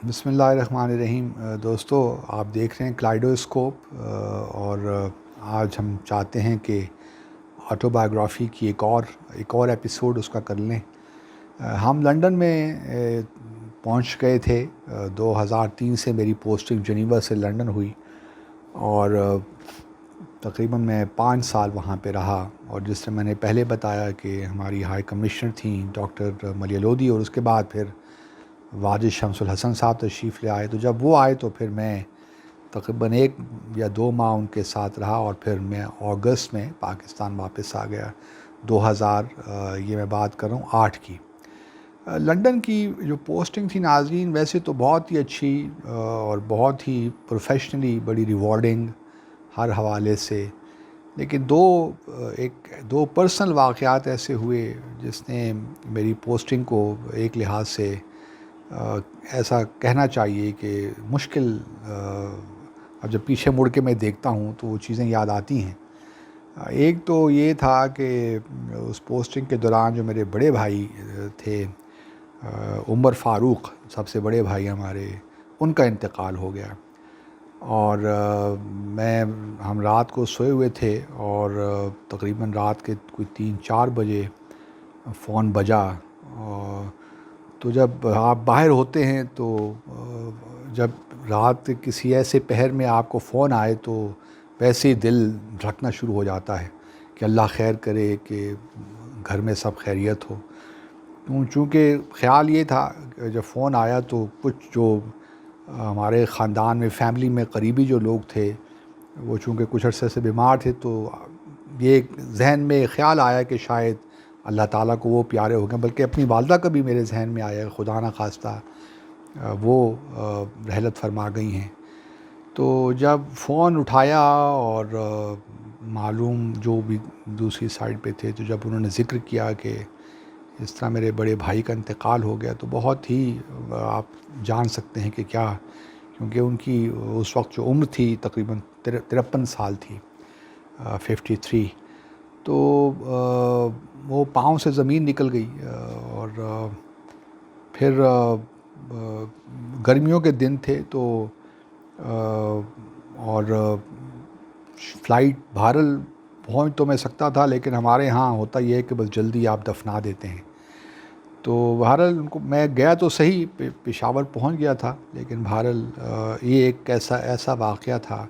بسم اللہ الرحمن الرحیم۔ دوستو، آپ دیکھ رہے ہیں کلائڈوسکوپ، اور آج ہم چاہتے ہیں کہ آٹو بایوگرافی کی ایک اور ایپیسوڈ اس کا کر لیں۔ ہم لنڈن میں پہنچ گئے تھے۔ 2003 سے میری پوسٹنگ جنیوا سے لنڈن ہوئی، اور تقریباً میں 5 سال وہاں پہ رہا۔ اور جس سے میں نے پہلے بتایا کہ ہماری ہائی کمشنر تھیں ڈاکٹر ملیہ لودھی، اور اس کے بعد پھر واجد شمس الحسن صاحب تشریف لے آئے۔ تو جب وہ آئے تو پھر میں تقریباً 1 یا 2 ماہ ان کے ساتھ رہا، اور پھر میں اگست میں پاکستان واپس آ گیا۔ 2000 یہ میں بات کر رہا ہوں 8 کی۔ لنڈن کی جو پوسٹنگ تھی ناظرین، ویسے تو بہت ہی اچھی اور بہت ہی پروفیشنلی بڑی ریوارڈنگ ہر حوالے سے، لیکن دو پرسنل واقعات ایسے ہوئے جس نے میری پوسٹنگ کو ایک لحاظ سے ایسا کہنا چاہیے کہ مشکل، اب جب پیچھے مڑ کے میں دیکھتا ہوں تو وہ چیزیں یاد آتی ہیں۔ ایک تو یہ تھا کہ اس پوسٹنگ کے دوران جو میرے بڑے بھائی تھے، عمر فاروق، سب سے بڑے بھائی ہمارے، ان کا انتقال ہو گیا۔ اور ہم رات کو سوئے ہوئے تھے، اور تقریباً رات کے کوئی 3-4 بجے فون بجا۔ تو جب آپ باہر ہوتے ہیں تو جب رات کسی ایسے پہر میں آپ کو فون آئے تو ویسے ہی دل دھڑکنا شروع ہو جاتا ہے کہ اللہ خیر کرے کہ گھر میں سب خیریت ہو۔ چونکہ خیال یہ تھا کہ جب فون آیا تو کچھ جو ہمارے خاندان میں، فیملی میں قریبی جو لوگ تھے، وہ چونکہ کچھ عرصے سے بیمار تھے، تو یہ ذہن میں خیال آیا کہ شاید اللہ تعالیٰ کو وہ پیارے ہو گئے، بلکہ اپنی والدہ کا بھی میرے ذہن میں آیا، خدا نہ خواستہ وہ رحلت فرما گئی ہیں۔ تو جب فون اٹھایا اور معلوم جو بھی دوسری سائڈ پہ تھے، تو جب انہوں نے ذکر کیا کہ اس طرح میرے بڑے بھائی کا انتقال ہو گیا، تو بہت ہی آپ جان سکتے ہیں کہ کیا، کیونکہ ان کی اس وقت جو عمر تھی تقریباً 53 سال تھی، 53۔ تو وہ پاؤں سے زمین نکل گئی۔ اور پھر گرمیوں کے دن تھے، تو اور فلائٹ بہرحال پہنچ تو میں سکتا تھا، لیکن ہمارے ہاں ہوتا یہ ہے کہ بس جلدی آپ دفنا دیتے ہیں۔ تو بہرحال میں گیا تو صحیح، پشاور پہنچ گیا تھا، لیکن بہرحال یہ ایک ایسا واقعہ تھا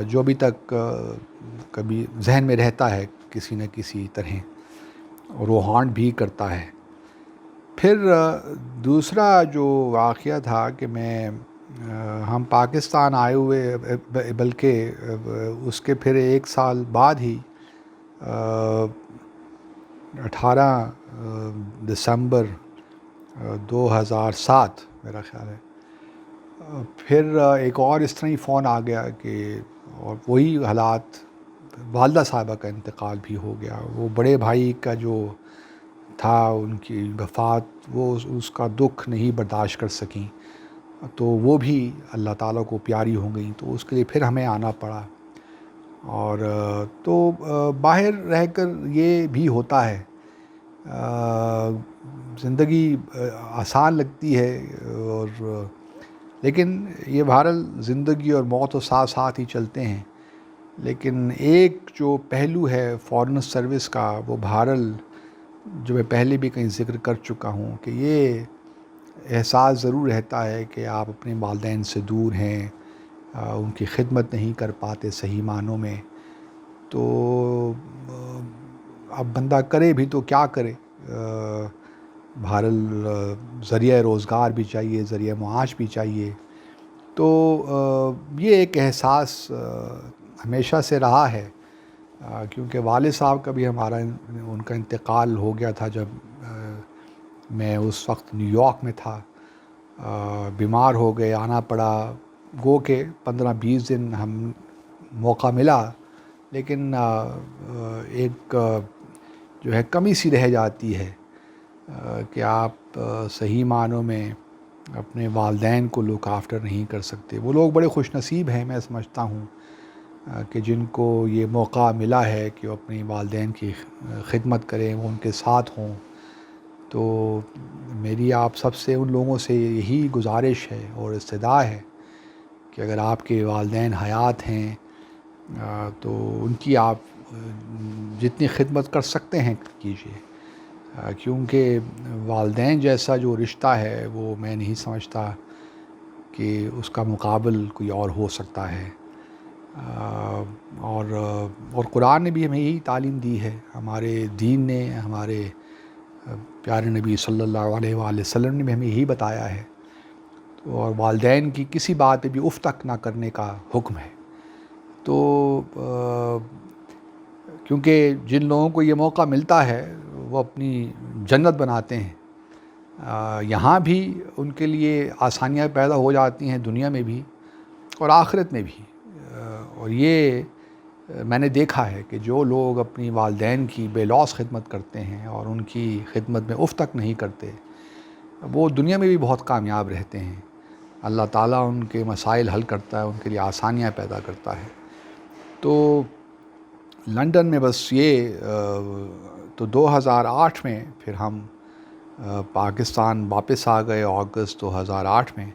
جو ابھی تک کبھی ذہن میں رہتا ہے کسی نہ کسی طرح، اور وہ ہانٹ بھی کرتا ہے۔ پھر دوسرا جو واقعہ تھا کہ ہم پاکستان آئے ہوئے، بلکہ اس کے پھر 1 سال بعد ہی 18 دسمبر 2007 میرا خیال ہے، پھر ایک اور اس طرح ہی فون آ گیا کہ، اور وہی حالات، والدہ صاحبہ کا انتقال بھی ہو گیا۔ وہ بڑے بھائی کا جو تھا، ان کی وفات، وہ اس کا دکھ نہیں برداشت کر سکیں، تو وہ بھی اللہ تعالیٰ کو پیاری ہو گئیں، تو اس کے لیے پھر ہمیں آنا پڑا۔ اور تو باہر رہ کر یہ بھی ہوتا ہے، زندگی آسان لگتی ہے، اور لیکن یہ بہرحال زندگی اور موت تو ساتھ ساتھ ہی چلتے ہیں۔ لیکن ایک جو پہلو ہے فارن سروس کا، وہ بہرحال جو میں پہلے بھی کہیں ذکر کر چکا ہوں کہ یہ احساس ضرور رہتا ہے کہ آپ اپنے والدین سے دور ہیں، ان کی خدمت نہیں کر پاتے صحیح معنوں میں۔ تو اب بندہ کرے بھی تو کیا کرے، بہرحال ذریعہ روزگار بھی چاہیے، ذریعہ معاش بھی چاہیے۔ تو یہ ایک احساس ہمیشہ سے رہا ہے، کیونکہ والد صاحب کا بھی ان کا انتقال ہو گیا تھا جب میں اس وقت نیو یارک میں تھا، بیمار ہو گئے، آنا پڑا۔ گو کہ 15-20 دن ہم موقع ملا، لیکن ایک جو ہے کمی سی رہ جاتی ہے کہ آپ صحیح معنوں میں اپنے والدین کو لک آفٹر نہیں کر سکتے۔ وہ لوگ بڑے خوش نصیب ہیں، میں سمجھتا ہوں، کہ جن کو یہ موقع ملا ہے کہ وہ اپنی والدین کی خدمت کریں، وہ ان کے ساتھ ہوں۔ تو میری آپ سب سے ان لوگوں سے یہی گزارش ہے اور استدعا ہے کہ اگر آپ کے والدین حیات ہیں تو ان کی آپ جتنی خدمت کر سکتے ہیں کیجیے، کیونکہ والدین جیسا جو رشتہ ہے وہ میں نہیں سمجھتا کہ اس کا مقابل کوئی اور ہو سکتا ہے۔ اور قرآن نے بھی ہمیں یہی تعلیم دی ہے، ہمارے دین نے، ہمارے پیارے نبی صلی اللہ علیہ وآلہ وسلم نے بھی ہمیں یہی بتایا ہے، اور والدین کی کسی بات پہ بھی اف تک نہ کرنے کا حکم ہے۔ تو کیونکہ جن لوگوں کو یہ موقع ملتا ہے وہ اپنی جنت بناتے ہیں، یہاں بھی ان کے لیے آسانیاں پیدا ہو جاتی ہیں، دنیا میں بھی اور آخرت میں بھی۔ اور یہ میں نے دیکھا ہے کہ جو لوگ اپنی والدین کی بے لوث خدمت کرتے ہیں اور ان کی خدمت میں اف تک نہیں کرتے، وہ دنیا میں بھی بہت کامیاب رہتے ہیں۔ اللہ تعالیٰ ان کے مسائل حل کرتا ہے، ان کے لیے آسانیاں پیدا کرتا ہے۔ تو لنڈن میں بس یہ تو 2008 میں پھر ہم پاکستان واپس آ گئے اگست 2008 میں۔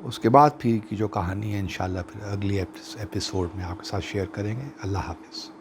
اس کے بعد پھر کی جو کہانی ہے انشاءاللہ پھر اگلی ایپیسوڈ میں آپ کے ساتھ شیئر کریں گے۔ اللہ حافظ۔